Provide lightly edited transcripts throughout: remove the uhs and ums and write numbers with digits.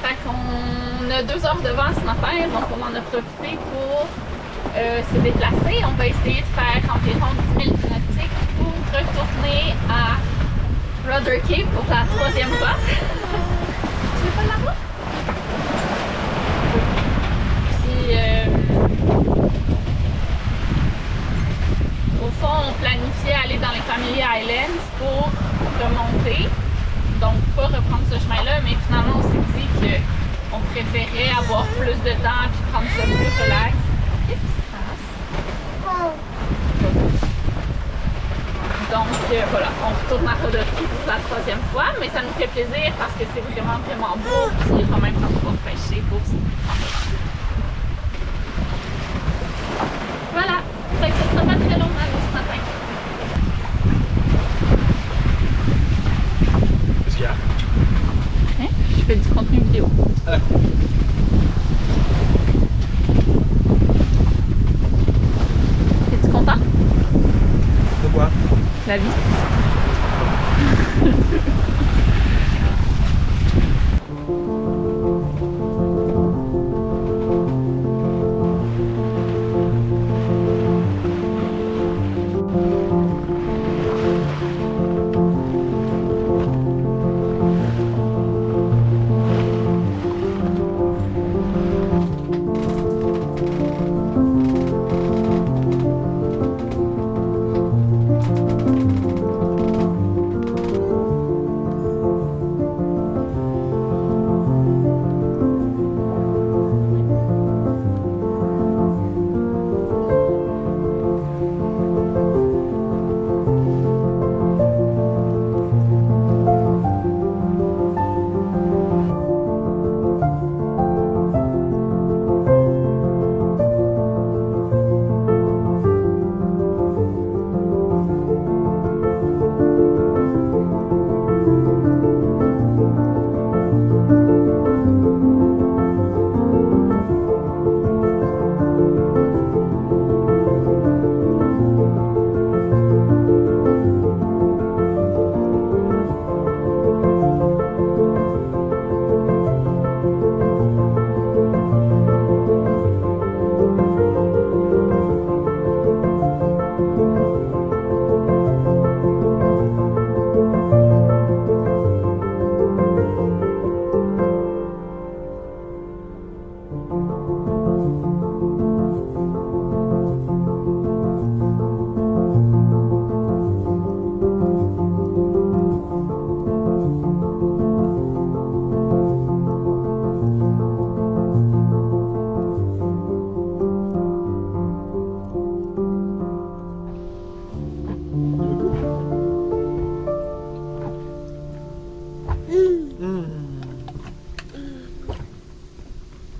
Fait qu'on a 2 heures de vent ce matin, donc on en a profité pour se déplacer. On va essayer de faire environ 10 000 nautiques pour retourner à Rudder Cay pour la 3e fois. Tu veux pas là-bas? Puis, au fond, on planifiait aller dans les Family Islands pour remonter. Donc, pas reprendre ce chemin-là, mais finalement, on s'est dit qu'on préférait avoir plus de temps et prendre ça plus relax. Qu'est-ce qui se passe? Donc, voilà, on retourne à Rudder Cay pour la 3e fois, mais ça nous fait plaisir parce que c'est vraiment, vraiment beau. Puis, il va même pas pouvoir pêcher pour ça. Voilà, fait que ça sera pas très long à nous ce matin. Qu'est-ce qu'il y a? Hein? Je fais du contenu vidéo. Ah, d'accord. Es-tu content? De quoi? La vie.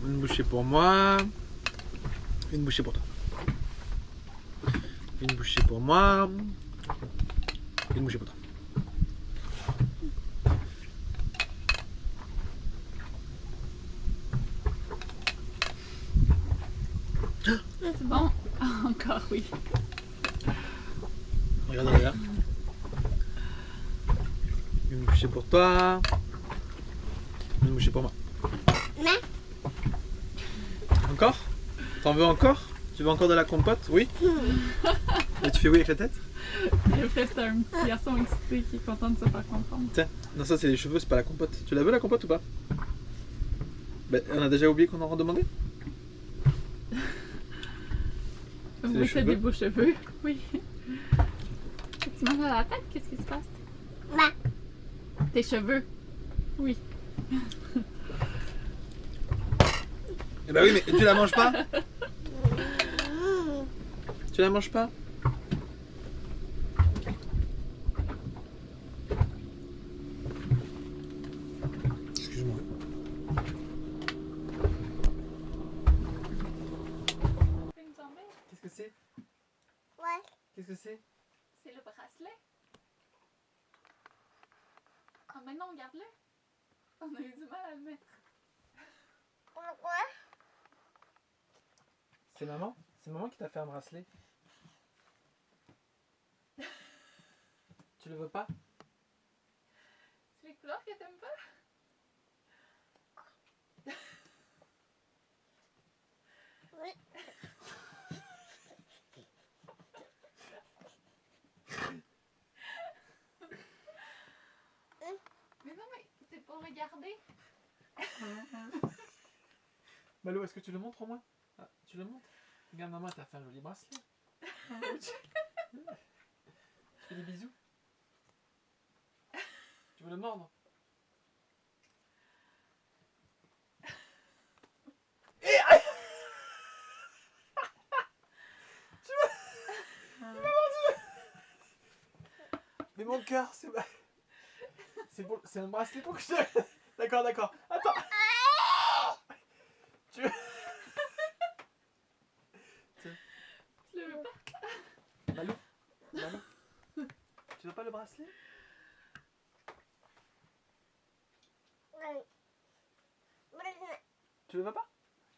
Une bouchée pour moi. Une bouchée pour toi. Une bouchée pour moi. Une bouchée pour toi. C'est bon? Encore oui. Regarde là. Une bouchée pour toi. Une bouchée pour moi. Encore? T'en veux encore? Tu veux encore de la compote? Oui? Et tu fais oui avec la tête? J'ai fait un petit garçon excité qui est content de se faire comprendre. Tiens, non, ça c'est les cheveux, c'est pas la compote. Tu la veux la compote ou pas? Ben, on a déjà oublié qu'on en redemandait? Vous les faites des cheveux? beaux cheveux. Oui. Tu manges à la tête? Qu'est-ce qui se passe? Tes cheveux. Oui. Eh ben oui, mais tu la manges pas? Tu la manges pas? Excuse-moi. Qu'est-ce que c'est? Ouais. Qu'est-ce que c'est? C'est le bracelet. Ah, maintenant, regarde-le. On a eu du mal à le mettre. Pourquoi? C'est maman? C'est maman qui t'a fait un bracelet. Tu le veux pas? C'est les couleurs que t'aimes pas? regarder. Malo, est-ce que tu le montres au moins? Ah, tu le montres? Regarde, maman, t'as fait un joli bracelet. Tu fais des bisous? Tu veux le mordre? Et aïe! Tu m'as mordu! Mais mon cœur, c'est un bracelet pour que je te... D'accord, d'accord. Attends. Tu veux... Tu le veux pas? Malou, Malou, tu veux pas le bracelet? Tu le veux pas?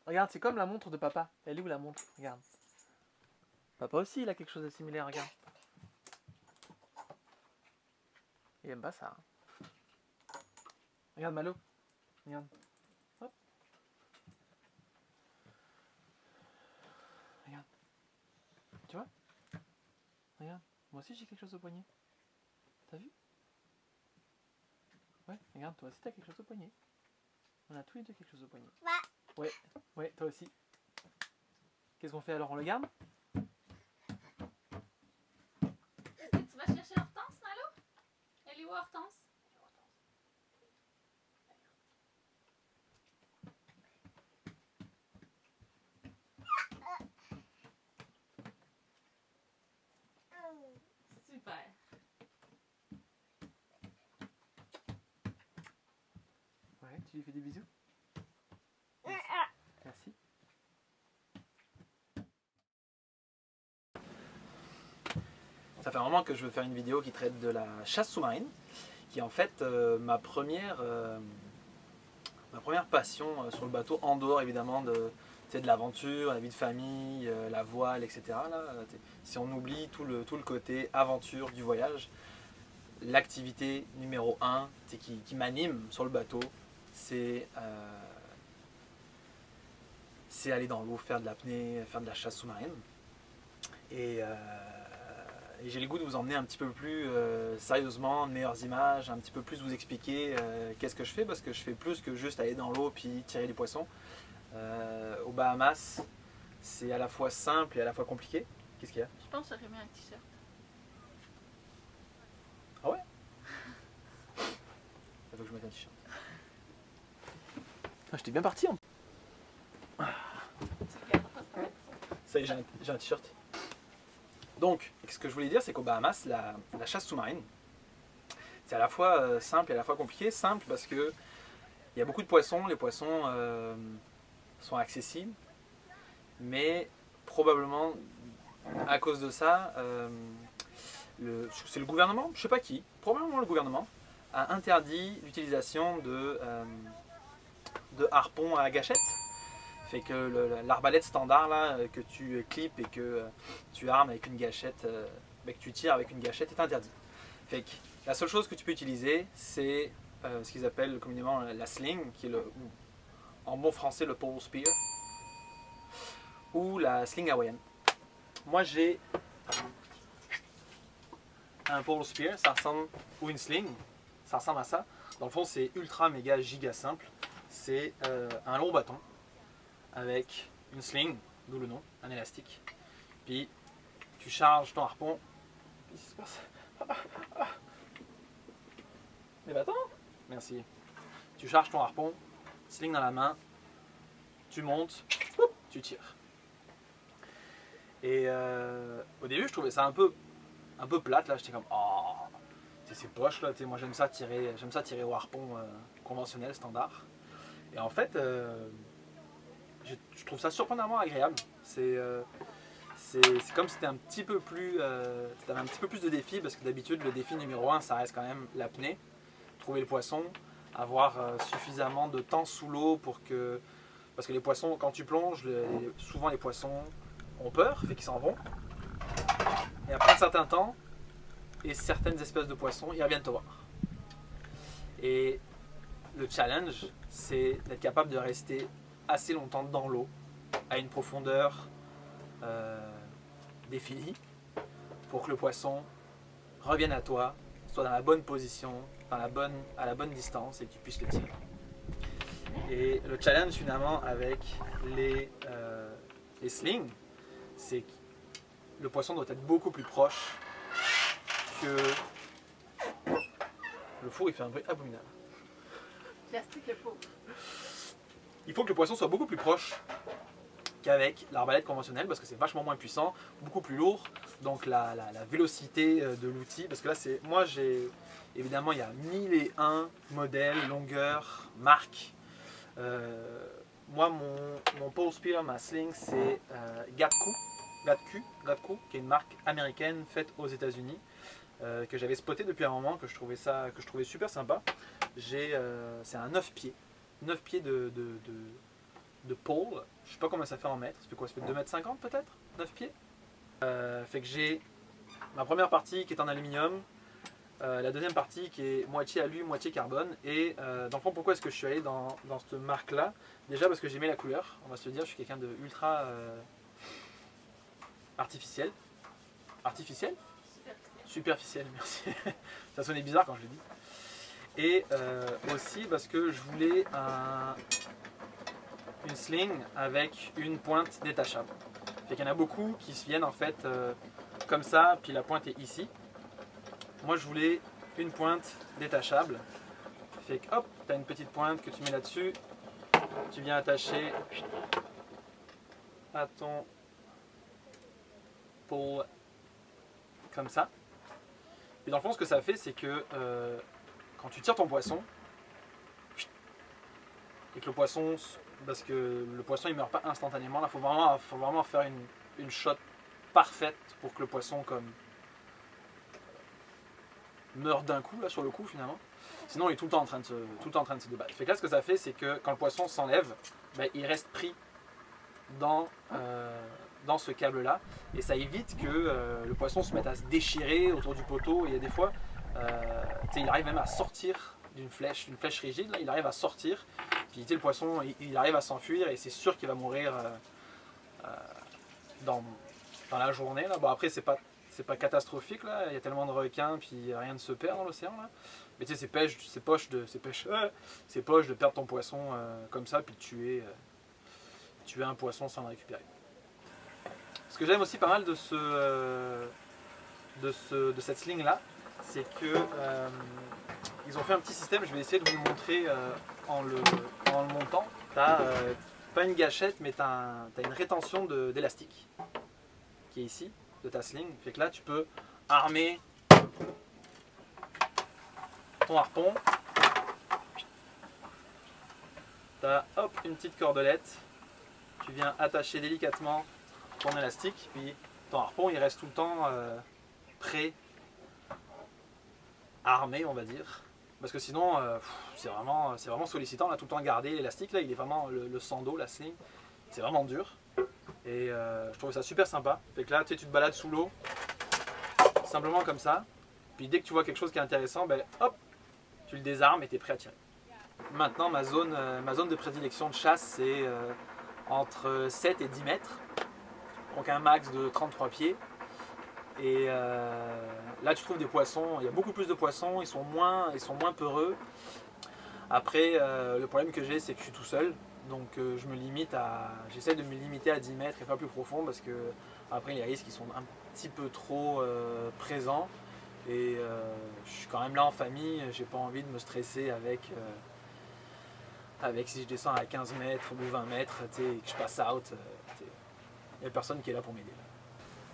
Regarde, c'est comme la montre de papa. Elle est où la montre? Regarde. Papa aussi, il a quelque chose de similaire, regarde. Il aime pas ça. Hein. Regarde Malo. Regarde. Hop. Regarde. Tu vois? Regarde. Moi aussi j'ai quelque chose au poignet. T'as vu? Ouais, regarde, toi aussi t'as quelque chose au poignet. On a tous les deux quelque chose au poignet. Ouais, ouais, toi aussi. Qu'est-ce qu'on fait alors? On le garde? Tu vas chercher Hortense, Malo? Elle est où Hortense? Super. Ouais, tu lui fais des bisous? Merci. Ça fait un moment que je veux faire une vidéo qui traite de la chasse sous-marine, qui est en fait ma première passion sur le bateau, en dehors évidemment de l'aventure, la vie de famille, la voile, etc. Là, si on oublie tout le côté aventure du voyage, l'activité numéro 1 qui m'anime sur le bateau, c'est aller dans l'eau, faire de l'apnée, faire de la chasse sous-marine. Et j'ai le goût de vous emmener un petit peu plus sérieusement, de meilleures images, un petit peu plus vous expliquer qu'est-ce que je fais, parce que je fais plus que juste aller dans l'eau puis tirer des poissons. Aux Bahamas, c'est à la fois simple et à la fois compliqué. Qu'est-ce qu'il y a? Je pense que j'aurais mis un t-shirt. Ah ouais? Il faut que je mette un t-shirt. Ah, j'étais bien parti. Ça y est, j'ai un t-shirt. Donc, ce que je voulais dire, c'est qu'aux Bahamas, la chasse sous-marine, c'est à la fois simple et à la fois compliqué. Simple parce que il y a beaucoup de poissons, les poissons sont accessibles, mais probablement à cause de ça, c'est le gouvernement, je sais pas qui, probablement le gouvernement, a interdit l'utilisation de harpons à gâchette. Fait que l'arbalète standard là, que tu clips et que tu armes avec une gâchette, que tu tires avec une gâchette est interdit. Fait que la seule chose que tu peux utiliser, c'est ce qu'ils appellent communément la sling, qui est en bon français le pole spear, ou la sling hawaïenne. Moi j'ai un pole spear, ça ressemble, ou une sling, ça ressemble à ça. Dans le fond, c'est ultra méga giga simple. C'est un long bâton avec une sling, d'où le nom, un élastique. Puis tu charges ton harpon. Qu'est-ce qui se passe? Les bâtons? Merci. Tu charges ton harpon, sling dans la main, tu montes, tu tires. Et au début, je trouvais ça un peu plate. Là, j'étais comme, oh, c'est poche là. Moi, j'aime ça tirer au harpon conventionnel, standard. Et en fait, je trouve ça surprenamment agréable. C'est comme si c'était un petit peu plus, t'avais un petit peu plus de défi, parce que d'habitude le défi numéro 1 ça reste quand même l'apnée, trouver le poisson, avoir suffisamment de temps sous l'eau parce que les poissons, quand tu plonges, souvent les poissons ont peur, fait qu'ils s'en vont. Et après un certain temps, et certaines espèces de poissons, ils reviennent te voir. Et le challenge, c'est d'être capable de rester assez longtemps dans l'eau, à une profondeur définie, pour que le poisson revienne à toi, soit dans la bonne position à la bonne distance et que tu puisses le tirer. Et le challenge finalement avec les slings, c'est que le poisson doit être beaucoup plus proche que... Le four il fait un bruit abominable. Plastique le pauvre. Il faut que le poisson soit beaucoup plus proche qu'avec l'arbalète conventionnelle parce que c'est vachement moins puissant, beaucoup plus lourd. Donc la vélocité de l'outil, parce que là c'est... Moi j'ai... Évidemment il y a 1001 modèles, longueurs, marques. Moi mon pole spear, ma sling c'est Gatku, qui est une marque américaine faite aux États-Unis. Que j'avais spoté depuis un moment, que je trouvais super sympa. C'est un 9 pieds. 9 pieds de pole. Je sais pas combien ça fait en mètres. Ça fait quoi? Ça fait 2,50 m peut-être? 9 pieds. Fait que j'ai ma première partie qui est en aluminium. La deuxième partie qui est moitié alu, moitié carbone. Et dans le fond, pourquoi est-ce que je suis allé dans cette marque-là? Déjà parce que j'aimais la couleur. On va se le dire, je suis quelqu'un de ultra artificiel. Artificiel? Superficiel, merci. Ça sonnait bizarre quand je l'ai dit. Et aussi parce que je voulais une sling avec une pointe détachable. Fait qu'il y en a beaucoup qui se viennent en fait comme ça, puis la pointe est ici. Moi je voulais une pointe détachable. Fait que hop, tu as une petite pointe que tu mets là-dessus. Tu viens attacher à ton pole comme ça. Et dans le fond, ce que ça fait, c'est que quand tu tires ton poisson, et que le poisson, parce que le poisson il meurt pas instantanément, là, faut vraiment faire une shot parfaite pour que le poisson comme meure d'un coup là sur le coup finalement. Sinon, il est tout le temps en train de se débattre. Fait que là, ce que ça fait, c'est que quand le poisson s'enlève, ben, il reste pris dans ce câble là et ça évite que le poisson se mette à se déchirer autour du poteau. Et il y a des fois il arrive même à sortir d'une flèche rigide là, il arrive à sortir puis le poisson il arrive à s'enfuir et c'est sûr qu'il va mourir dans la journée là. Bon après c'est pas catastrophique là, il y a tellement de requins puis rien ne se perd dans l'océan là. Mais tu sais c'est poche de perdre ton poisson comme ça puis de tuer un poisson sans le récupérer. Ce que j'aime aussi pas mal de cette sling là, c'est que ils ont fait un petit système, je vais essayer de vous le montrer en le montant. Tu as pas une gâchette, mais tu as une rétention d'élastique qui est ici, de ta sling. Fait que là tu peux armer ton harpon. Tu as hop, une petite cordelette, tu viens attacher délicatement ton élastique, puis ton harpon il reste tout le temps prêt, armé on va dire, parce que sinon c'est vraiment sollicitant là, tout le temps garder l'élastique là, il est vraiment le sando, la sling, c'est vraiment dur et je trouve ça super sympa. Fait que là tu te balades sous l'eau simplement comme ça, puis dès que tu vois quelque chose qui est intéressant, ben hop, tu le désarmes et tu es prêt à tirer. Maintenant ma zone de prédilection de chasse c'est entre 7 et 10 mètres. Donc un max de 33 pieds. Et là tu trouves des poissons, il y a beaucoup plus de poissons, ils sont moins peureux. Après le problème que j'ai c'est que je suis tout seul. Donc j'essaie de me limiter à 10 mètres et pas plus profond parce que après les risques ils sont un petit peu trop présents. Et je suis quand même là en famille, j'ai pas envie de me stresser avec si je descends à 15 mètres ou 20 mètres et que je passe out. Il n'y a personne qui est là pour m'aider.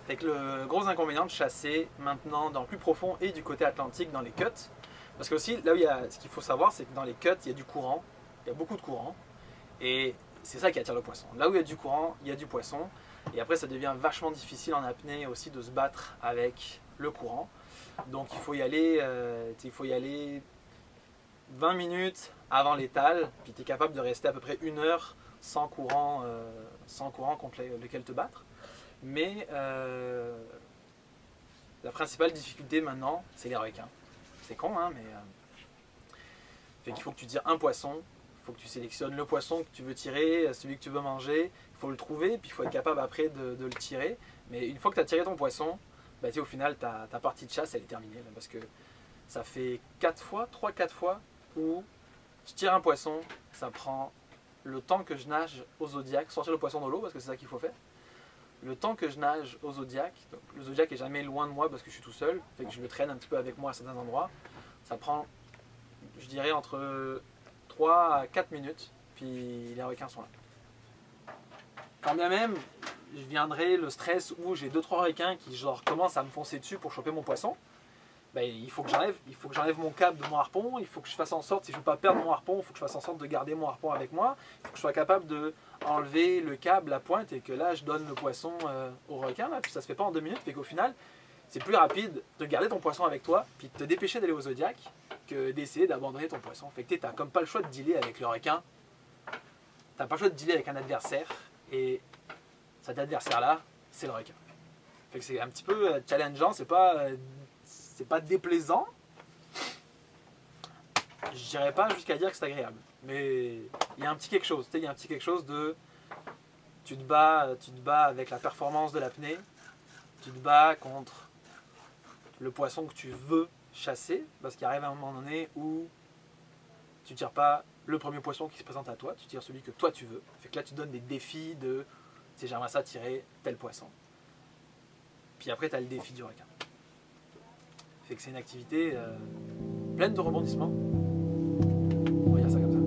Fait que le gros inconvénient de chasser maintenant dans le plus profond et du côté atlantique dans les cuts, parce que aussi là où ce qu'il faut savoir c'est que dans les cuts il y a du courant, il y a beaucoup de courant et c'est ça qui attire le poisson. Là où il y a du courant, il y a du poisson et après ça devient vachement difficile en apnée aussi de se battre avec le courant. Donc il faut y aller 20 minutes avant l'étale, puis tu es capable de rester à peu près 1 heure sans courant contre lequel te battre. Mais la principale difficulté maintenant, c'est les requins. C'est con, hein, mais fait qu'il faut que tu tires un poisson, il faut que tu sélectionnes le poisson que tu veux tirer, celui que tu veux manger, il faut le trouver, puis il faut être capable après de le tirer. Mais une fois que tu as tiré ton poisson, bah, au final ta partie de chasse elle est terminée là, parce que ça fait 3-4 fois où je tire un poisson, ça prend le temps que je nage au zodiaque, sortir le poisson de l'eau parce que c'est ça qu'il faut faire. Le temps que je nage au zodiaque, donc le zodiaque est jamais loin de moi parce que je suis tout seul, fait que je le traîne un petit peu avec moi à certains endroits. Ça prend, je dirais, entre 3 à 4 minutes, puis les requins sont là. Quand bien même, je viendrai le stress où j'ai 2-3 requins qui genre commencent à me foncer dessus pour choper mon poisson, ben, il faut que j'enlève mon câble de mon harpon, il faut que je fasse en sorte, si je ne veux pas perdre mon harpon, il faut que je fasse en sorte de garder mon harpon avec moi, il faut que je sois capable d'enlever le câble, la pointe, et que là je donne le poisson au requin, là, puis ça se fait pas en 2 minutes, fait qu'au final, c'est plus rapide de garder ton poisson avec toi, puis de te dépêcher d'aller au zodiaque, que d'essayer d'abandonner ton poisson. Fait que tu n'as comme pas le choix de dealer avec le requin, tu n'as pas le choix de dealer avec un adversaire, et cet adversaire-là, c'est le requin. Fait que c'est un petit peu challengeant, c'est pas déplaisant. Je dirais pas jusqu'à dire que c'est agréable, mais il y a un petit quelque chose, il y a un petit quelque chose de tu te bats avec la performance de l'apnée, tu te bats contre le poisson que tu veux chasser, parce qu'il arrive un moment donné où tu tires pas le premier poisson qui se présente à toi, tu tires celui que toi tu veux. Fait que là tu donnes des défis de si j'aimerais ça tirer tel poisson. Puis après tu as le défi du requin. Fait que c'est une activité pleine de rebondissements. On va dire ça comme ça.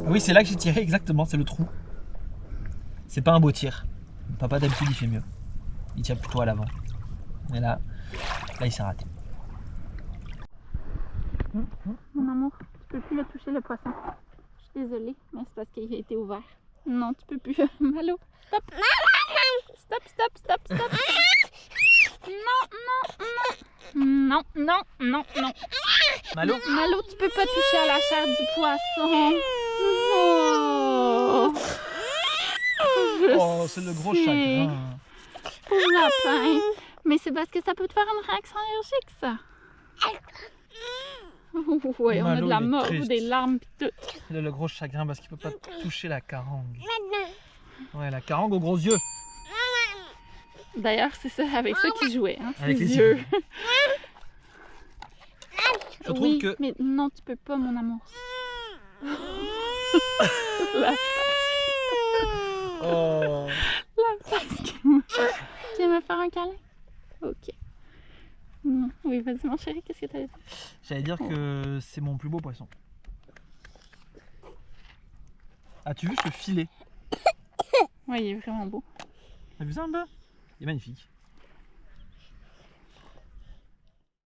Ah oui, c'est là que j'ai tiré exactement, c'est le trou. C'est pas un beau tir. Papa d'habitude il fait mieux. Il tire plutôt à l'avant. Mais là il s'est raté. Mon amour, tu peux plus le toucher le poisson. Je suis désolée, mais c'est parce qu'il a été ouvert. Non, tu peux plus. Malo, stop. Stop, stop, stop, stop. Non. Malo, Malo, tu peux pas toucher à la chair du poisson. Oh, oh c'est le gros chagrin. Pauvre lapin. Mais c'est parce que ça peut te faire une réaction allergique, ça. Ouais, on a Malo, de la il est mort, triste. des larmes pis tout. Il a le gros chagrin parce qu'il peut pas toucher la carangue. Ouais, la carangue aux gros yeux. D'ailleurs, c'est ça, avec ça qu'il jouait, hein, Avec ses les yeux. Je trouve Oui, que mais non, tu peux pas, mon amour. La oh, face qu'il me fait. Tu viens me faire un câlin? Ok. Oui, vas-y, mon chéri, qu'est-ce que t'allais dire? j'allais dire que c'est mon plus beau poisson. As-tu vu ce filet? Oui, il est vraiment beau. T'as vu ça un peu? Il est magnifique.